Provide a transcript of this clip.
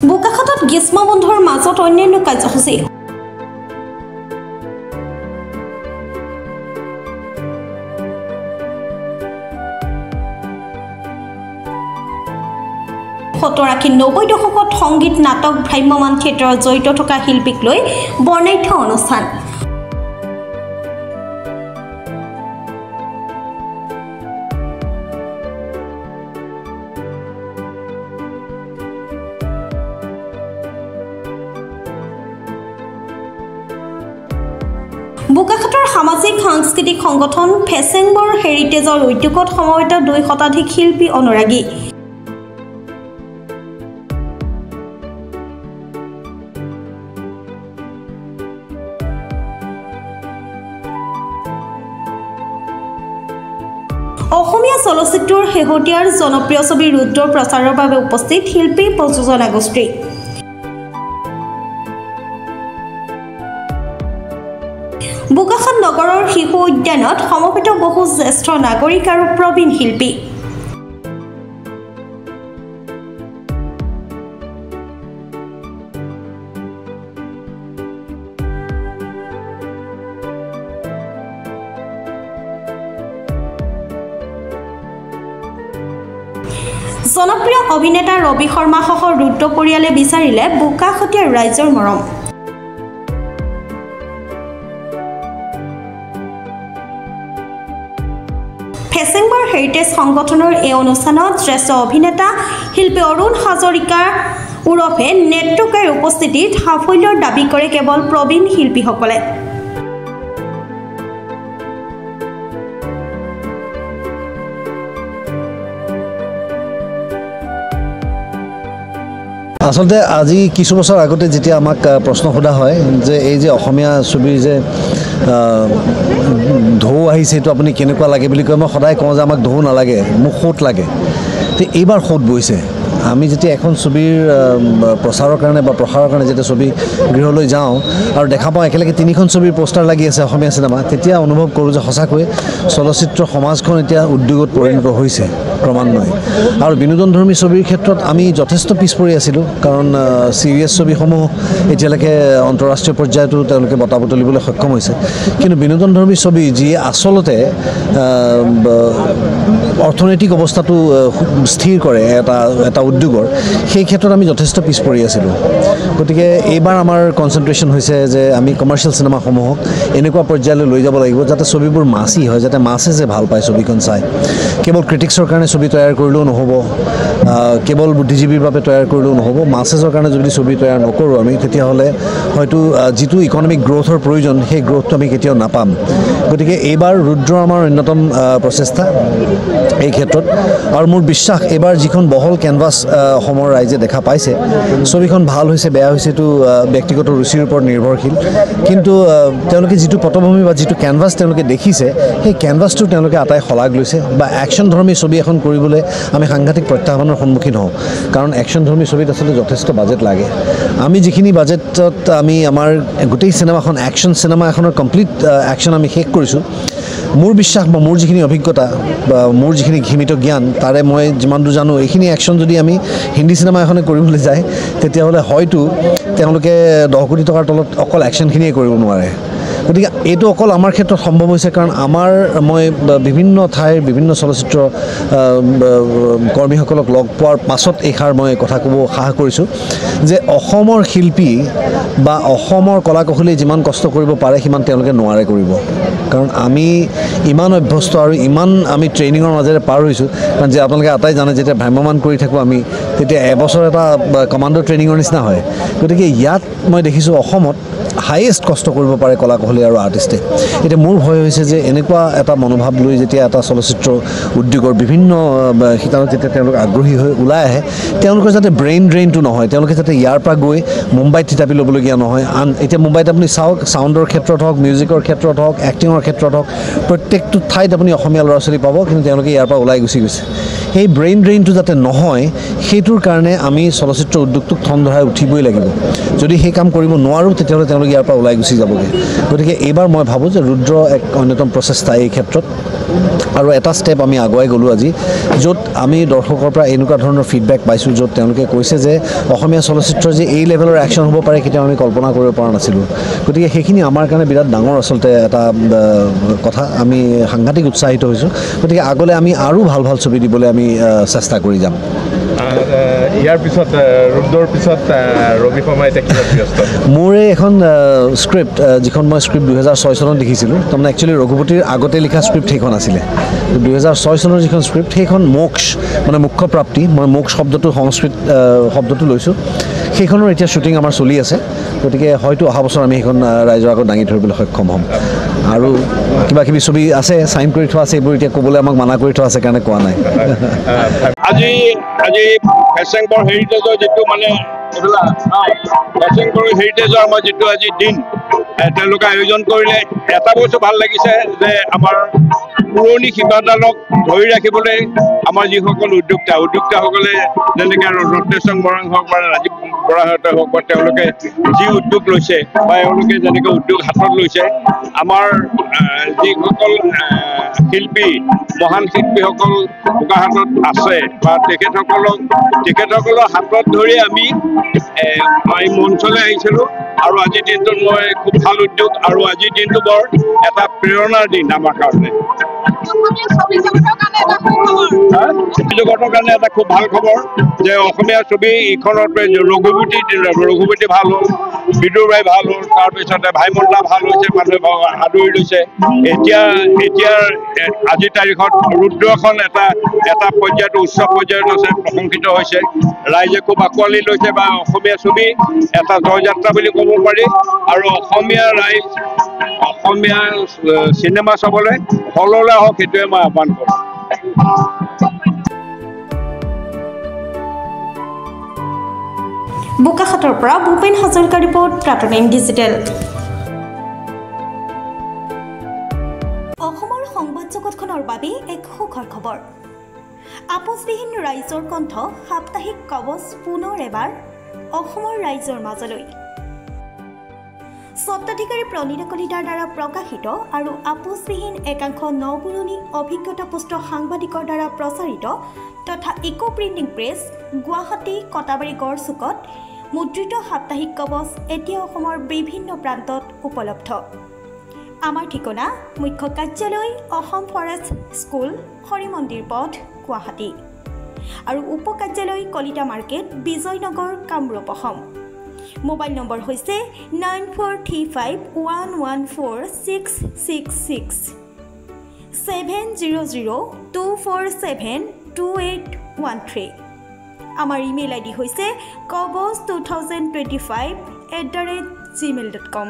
বোকাখাতত গ্ৰীষ্ম বন্ধৰ মাজত অন্যান্য কাৰ্যসূচী সতৰাশী 90 দশকত সংগীত নাটক ভ্ৰাম্যমান থিয়েটাৰত জড়িত থকা শিল্পীক লৈ বৰ্ণাঢ্য অনুষ্ঠান বোকাখাতৰ সামাজিক সাংস্কৃতিক সংগঠন ফেচেংবৰ হেৰিটেজৰ উদ্যোগত সমবেত 2 শতাধিক শিল্পী অনুৰাগী অসমীয়া চলচ্চিত্ৰৰ শেহতীয়াৰ জনপ্ৰিয় ছবি ৰুদ্ৰৰ প্ৰচাৰৰ বাবে উপস্থিত শিল্পী প্ৰযোজনা গোষ্ঠী বোকাখাত নগৰৰ শিশু উদ্যানত সমবেত বহু জ্যেষ্ঠ নাগৰিক আৰু প্ৰবীণ শিল্পী জনপ্ৰিয় অভিনেতা ৰবি শৰ্মা সহ ৰুদ্ৰ পৰিয়ালে বিচাৰিলে বোকাখতীয়া ৰাইজৰ মৰম ফেচেংবৰ হেৰিটেজ সংগঠনৰ এই অনুষ্ঠানত শ্ৰেষ্ঠ অভিনেতা শিল্পী অৰুণ হাজৰিকা উৰফে নেট্ৰকাৰ উপস্থিতিত সাফল্যৰ দাবী কৰে কেৱল প্ৰবীণ শিল্পীসকলে আসলতে আজি কিছু বছৰ আগতে যেতিয়া আমাক প্ৰশ্ন সোধা হয় যে এই যে অসমীয়া ছবিৰ যে ঢৌ আহিছে এইটো আপুনি কেনেকুৱা লাগে বুলি কয় মই সদায় কওঁ যে আমাক ঢৌ নালাগে মোক সোঁত লাগে তো এইবাৰ সোঁত বৈছে আমি যেতিয়া এখন ছবিৰ প্ৰচাৰৰ কাৰণে বা প্ৰসাৰৰ কাৰণে যেতিয়া ছবি গৃহলৈ যাওঁ আৰু দেখা পাওঁ একেলগে 3খন ছবিৰ পোষ্টাৰ লাগি আছে অসমীয়া চিনেমা তেতিয়া অনুভৱ কৰোঁ যে সঁচাকৈ চলচ্চিত্ৰ সমাজখন এতিয়া উদ্যোগত পৰিণত হৈছে ক্ৰমান্বয়ে আৰু বিনোদনধৰ্মী ছবিৰ ক্ষেত্ৰত আমি যথেষ্ট পিছ পৰি আছিলোঁ কাৰণ চিৰিয়াছ ছবিসমূহ এতিয়ালৈকে অন্তঃৰাষ্ট্ৰীয় পৰ্যায়তো তেওঁলোকে বঁটা বুটলিবলৈ সক্ষম হৈছে কিন্তু বিনোদনধৰ্মী ছবি যি আচলতে অৰ্থনৈতিক অৱস্থাটো স্থিৰ কৰে এটা উদ্যোগৰ সেই ক্ষেত্ৰত আমি যথেষ্ট পিছ পৰি আছিলোঁ গতিকে এইবাৰ আমাৰ কনচেনট্ৰেশ্যন হৈছে যে আমি কমাৰ্চিয়েল চিনেমাসমূহক এনেকুৱা পৰ্যায়লৈ লৈ যাব লাগিব যাতে ছবিবোৰ মাছি হয় যাতে মাছে যে ভাল পায় ছবিখন চাই কেৱল ক্ৰিটিক্সৰ কাৰণে ছবি তৈয়াৰ কৰিলেও নহ'ব কেৱল বুদ্ধিজীৱীৰ বাবে তৈয়াৰ কৰিলেও নহ'ব মাছেজৰ কাৰণে যদি ছবি তৈয়াৰ নকৰোঁ আমি তেতিয়াহ'লে হয়তো যিটো ইকনমিক গ্ৰ'থৰ প্ৰয়োজন সেই গ্ৰ'থটো আমি কেতিয়াও নাপাম গতিকে এইবাৰ ৰুদ্ৰ আমাৰ অন্যতম প্ৰচেষ্টা এই ক্ষেত্ৰত আৰু মোৰ বিশ্বাস এইবাৰ যিখন বহল কেনভাছ অসমৰ ৰাইজে দেখা পাইছে ছবিখন ভাল হৈছে বেয়া হৈছে এইটো ব্যক্তিগত ৰুচিৰ ওপৰত নিৰ্ভৰশীল কিন্তু তেওঁলোকে যিটো পটভূমি বা যিটো কেনভাছ তেওঁলোকে দেখিছে সেই কেনভাছটো তেওঁলোকে আটাই শলাগ লৈছে বা একশ্যনধৰ্মী ছবি এখন কৰিবলৈ আমি সাংঘাতিক প্ৰত্যাহ্বানৰ সন্মুখীন হওঁ কাৰণ একশ্যনধৰ্মী ছবিত আচলতে যথেষ্ট বাজেট লাগে আমি যিখিনি বাজেটত আমি আমাৰ গোটেই চিনেমাখন একশ্যন চিনেমা এখনৰ কমপ্লিট একশ্যন আমি শেষ কৰিছোঁ মোৰ বিশ্বাস বা মোৰ যিখিনি অভিজ্ঞতা বা মোৰ যিখিনি সীমিত জ্ঞান তাৰে মই যিমান দূৰ জানো এইখিনি একশ্যন যদি আমি হিন্দী চিনেমা এখনে কৰিবলৈ যায় তেতিয়াহ'লে হয়তো তেওঁলোকে 10 কোটি টকাৰ তলত অকল একশ্যনখিনিয়ে কৰিব নোৱাৰে গতিকে এইটো অকল আমাৰ ক্ষেত্ৰত সম্ভৱ হৈছে কাৰণ মই বিভিন্ন ঠাইৰ বিভিন্ন চলচ্চিত্ৰ কৰ্মীসকলক লগ পোৱাৰ পাছত এইষাৰ মই কথা ক'ব সাহস কৰিছোঁ যে অসমৰ শিল্পী বা অসমৰ কলা কৌশলী যিমান কষ্ট কৰিব পাৰে সিমান তেওঁলোকে নোৱাৰে কৰিব কাৰণ আমি ইমান অভ্যস্ত আৰু ইমান আমি ট্ৰেইনিঙৰ মাজেৰে পাৰ হৈছোঁ কাৰণ যে আপোনালোকে আটাই জানে যেতিয়া ভ্ৰাম্যমান কৰি থাকোঁ আমি তেতিয়া এবছৰ এটা কমাণ্ডো ট্ৰেইনিঙৰ নিচিনা হয় গতিকে ইয়াত মই দেখিছোঁ অসমত হাইয়েষ্ট কষ্ট কৰিব পাৰে কলা কৌশলী আৰু আৰ্টিষ্টে এতিয়া মোৰ ভয় হৈছে যে এনেকুৱা এটা মনোভাৱ লৈ যেতিয়া এটা চলচ্চিত্ৰ উদ্যোগৰ বিভিন্ন শিতানত যেতিয়া তেওঁলোক আগ্ৰহী হৈ ওলাই আহে তেওঁলোকৰ যাতে ব্ৰেইন ড্ৰেইনটো নহয় তেওঁলোকে যাতে ইয়াৰ পৰা গৈ মুম্বাইত থিতাপি ল'বলগীয়া নহয় এতিয়া মুম্বাইত আপুনি চাওক চাউণ্ডৰ ক্ষেত্ৰত হওক মিউজিকৰ ক্ষেত্ৰত হওক এক্টিঙৰ ক্ষেত্ৰত হওক প্ৰত্যেকটো ঠাইত আপুনি অসমীয়া ল'ৰা ছোৱালী পাব কিন্তু তেওঁলোকে ইয়াৰ পৰা ওলাই গুচি গৈছে সেই ব্ৰেইন ড্ৰেইনটো যাতে নহয় সেইটোৰ কাৰণে আমি চলচ্চিত্ৰ উদ্যোগটোক ঠন ধৰাই উঠিবই লাগিব যদি সেই কাম কৰিব নোৱাৰোঁ তেতিয়াহ'লে তেওঁলোকে ইয়াৰ পৰা ওলাই গুচি যাবগৈ গতিকে এইবাৰ মই ভাবোঁ যে ৰুদ্ৰ এক অন্যতম প্ৰচেষ্টা এই ক্ষেত্ৰত আৰু এটা ষ্টেপ আমি আগুৱাই গ'লোঁ আজি য'ত আমি দৰ্শকৰ পৰা এনেকুৱা ধৰণৰ ফিডবেক পাইছোঁ য'ত তেওঁলোকে কৈছে যে অসমীয়া চলচ্চিত্ৰৰ যে এই লেভেলৰ একশ্যন হ'ব পাৰে কেতিয়াও আমি কল্পনা কৰিব পৰা নাছিলোঁ গতিকে সেইখিনি আমাৰ কাৰণে বিৰাট ডাঙৰ আচলতে এটা কথা আমি সাংঘাতিক উৎসাহিত হৈছোঁ গতিকে আগলৈ আমি আৰু ভাল ভাল ছবি দিবলৈ আমি চেষ্টা কৰি যাম ইয়াৰ পিছত ৰুদ্ৰৰ পিছত ৰবি শৰ্মা এতিয়া কিমান ব্যস্ত মোৰ এখন স্ক্ৰিপ্ট যিখন মই স্ক্ৰিপ্ট 2006 চনত লিখিছিলোঁ তাৰমানে একচুৱেলি ৰঘুপতিৰ আগতে লিখা স্ক্ৰিপ্ট সেইখন আছিলে 2006 চনৰ যিখন স্ক্ৰিপ্ট সেইখন মোক্ষ মানে মুখ্য প্ৰাপ্তি মই মোক্ষ শব্দটো সংস্কৃত শব্দটো লৈছোঁ সেইখনৰ এতিয়া শ্বুটিং আমাৰ চলি আছে গতিকে হয়তো অহা বছৰ আমি সেইখন ৰাইজৰ আগত দাঙি ধৰিবলৈ সক্ষম হ'ম আৰু কিবা কিবি ছবি আছে চাইন কৰি থোৱা আছে এইবোৰ এতিয়া ক'বলৈ আমাক মানা কৰি থোৱা আছে কাৰণে কোৱা নাই আজি ফেচেংবৰ হেৰিটেজৰ যিটো মানে ফেচেংবৰ হেৰিটেজৰ আমাৰ যিটো আজি দিন তেওঁলোকে আয়োজন কৰিলে এটা বস্তু ভাল লাগিছে যে আমাৰ পুৰণি শিপাডালক ধৰি ৰাখিবলৈ আমাৰ যিসকল উদ্যোক্তাসকলে যেনেকৈ ৰত্নেশ্বৰ বৰা হওক বা ৰাজীৱ বৰাহঁতে হওক বা তেওঁলোকে যি উদ্যোগ লৈছে বা এওঁলোকে যেনেকৈ উদ্যোগ হাতত লৈছে আমাৰ যিসকল শিল্পী মহান শিল্পীসকল বোকাখাতত আছে বা তেখেতসকলৰ হাতত ধৰি আমি এই মঞ্চলৈ আহিছিলোঁ আৰু আজিৰ দিনটোত মই খুব ভাল উদ্যোগ আৰু আজিৰ দিনটো বৰ এটা প্ৰেৰণাৰ দিন আমাৰ কাৰণে ছবি জগতৰ কাৰণে এটা খুব ভাল খবৰ যে অসমীয়া ছবি ইখনত ৰঘুপতি ভাল হ'ল বিদুৰ বাই ভাল হ'ল তাৰপিছতে ভাইমল্লা ভাল হৈছে মানুহে আদৰি লৈছে এতিয়া আজিৰ তাৰিখত ৰুদ্ৰখন এটা পৰ্যায়ত উচ্চ পৰ্যায়ত আছে প্ৰশংসিত হৈছে ৰাইজে খুব আঁকোৱালি লৈছে বা অসমীয়া ছবি এটা জয়যাত্ৰা বুলি ক'ব পাৰি আৰু অসমীয়া ৰাইজ অসমীয়া চিনেমা চাবলৈ হললৈ আহক সেইটোৱে মই আহ্বান কৰোঁ বোকাখাতৰ পৰা ভূপেন হাজৰিকাৰ ৰিপৰ্ট প্ৰাতঃ ডিজিটেল অসমৰ সংবাদ জগতখনৰ বাবে এক সুখৰ খবৰ আপোচবিহীন ৰাইজৰ কণ্ঠ সাপ্তাহিক কবচ পুনৰ এবাৰ অসমৰ ৰাইজৰ মাজলৈ স্বত্বাধিকাৰী প্ৰণীতা কলিতাৰ দ্বাৰা প্ৰকাশিত আৰু আপোচবিহীন একাংশ নপুৰণি অভিজ্ঞতাপুষ্ট সাংবাদিকৰ দ্বাৰা প্ৰচাৰিত তথা eco printing press Guwahati Katabari গড়চুকত মুদ্ৰিত সাপ্তাহিক কবচ এতিয়া অসমৰ বিভিন্ন প্ৰান্তত উপলব্ধ আমাৰ ঠিকনা মুখ্য কাৰ্যালয় অসম ফৰেষ্ট স্কুল হৰি মন্দিৰ পথ গুৱাহাটী আৰু উপ কাৰ্যালয় Kalita market Bijoynagar Kamrup Asom mobile number হৈছে 9435114666 7002472813 আমাৰ ইমেইল আইডি হৈছে kobos2025@gmail.com